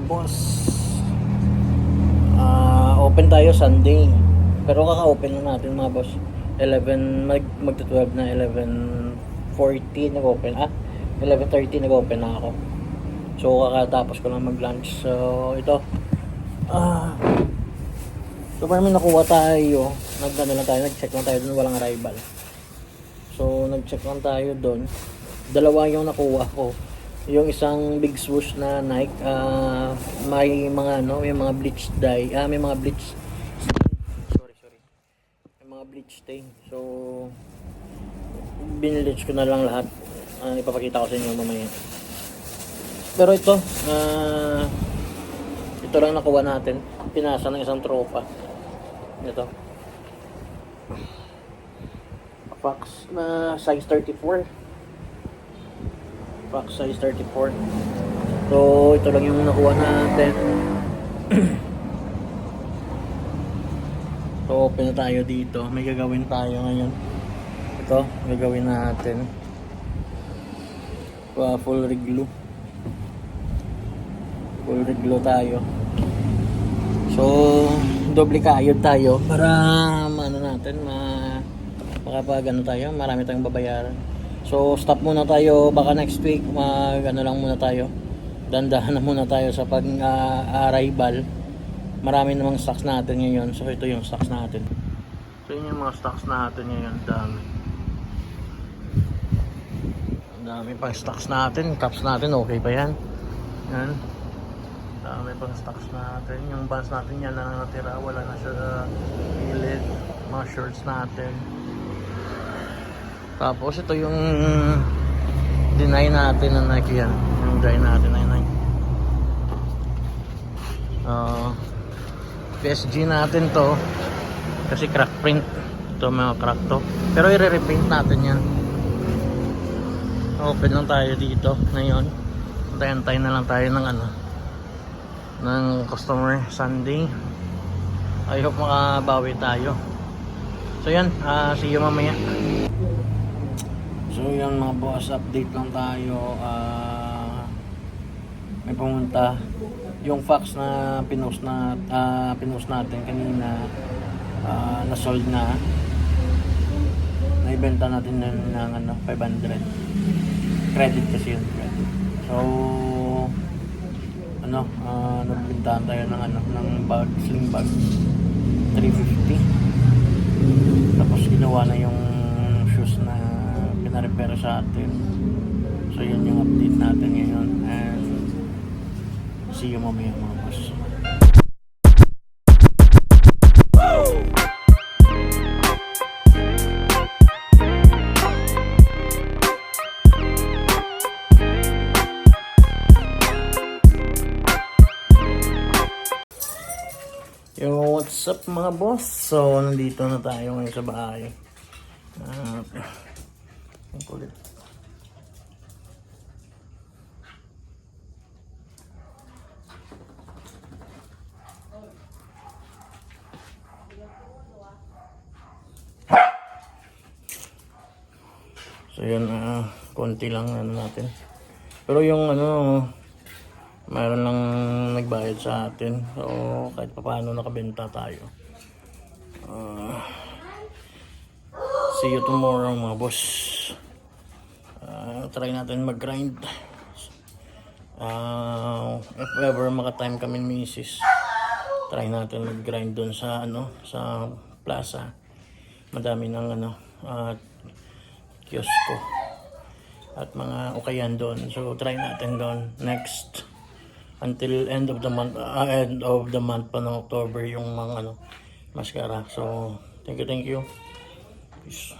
boss? Open tayo Sunday. Pero kaka-open lang natin mga boss. 11 magto 12 na 11:40 nag-open. 11:30 nag-open na ako. So kakatapos ko lang mag-lunch. So ito. So parang may nakuha tayo. Nag-check lang tayo doon, walang arrival. So nag-check lang tayo doon. Dalawa yung nakuha ko. Yung isang big swoosh na Nike, may mga may mga bleach dye, may mga bleach sorry. May mga bleach stain. So binleach ko na lang lahat. Ipapakita ko sa inyo mamaya. Pero ito, ito lang nakuha natin. Pinasa ng isang tropa. Ito. Fox na size 34. Fox size 34. So ito lang yung nakuha natin. So open na tayo dito. May gagawin tayo ngayon. Ito, gagawin natin. Full rig glue. Full rig glue tayo. So doble kayod tayo para makapag tayo, marami tayong babayaran. So stop muna tayo, baka next week lang muna tayo. Dandahan na muna tayo sa pag-arrival. Marami namang stocks natin ngayon. So ito yung stocks natin. So yun yung mga stocks natin ngayon, dami pang stocks natin. Caps natin, okay pa yan. Yan. Dami pang stocks natin. Yung bands natin yan na natira, wala na siya sa gilid. Mga shorts natin. Tapos ito yung deny natin na Nike yan. Yung dry natin na Nike. PSG natin to. Kasi crack print. Ito mga crack to. Pero i-repaint natin yan. Open lang tayo dito ngayon. Antay na lang tayo ng customer Sunday. I hope makabawi tayo. So yan, see you mamaya. So yan mga boss, update lang tayo. May pumunta yung fax na pinost natin kanina, na-sold na. Naibenta natin ng 500 credit kasi yun, credit. So nagbintahan tayo ng bag, sling bag, 350. Tapos ginawa na yung shoes na pina-repair sa atin. So yun yung update natin ngayon, and see you mamaya mga boss. Yo, what's up mga boss? So nandito na tayo ngayon sa bahay. Ang kulit. So yun, konti lang natin. Pero yung mayroon lang nagbayad sa atin. So kahit paano nakabenta tayo. See you tomorrow mga boss. Try natin mag-grind. If ever maka-time kami ni Mrs., try natin mag-grind doon sa sa plaza. Madami ng kiosko at mga ukayan doon. So try natin doon next until end of the month pa ng October yung mga mascara. So thank you. Peace.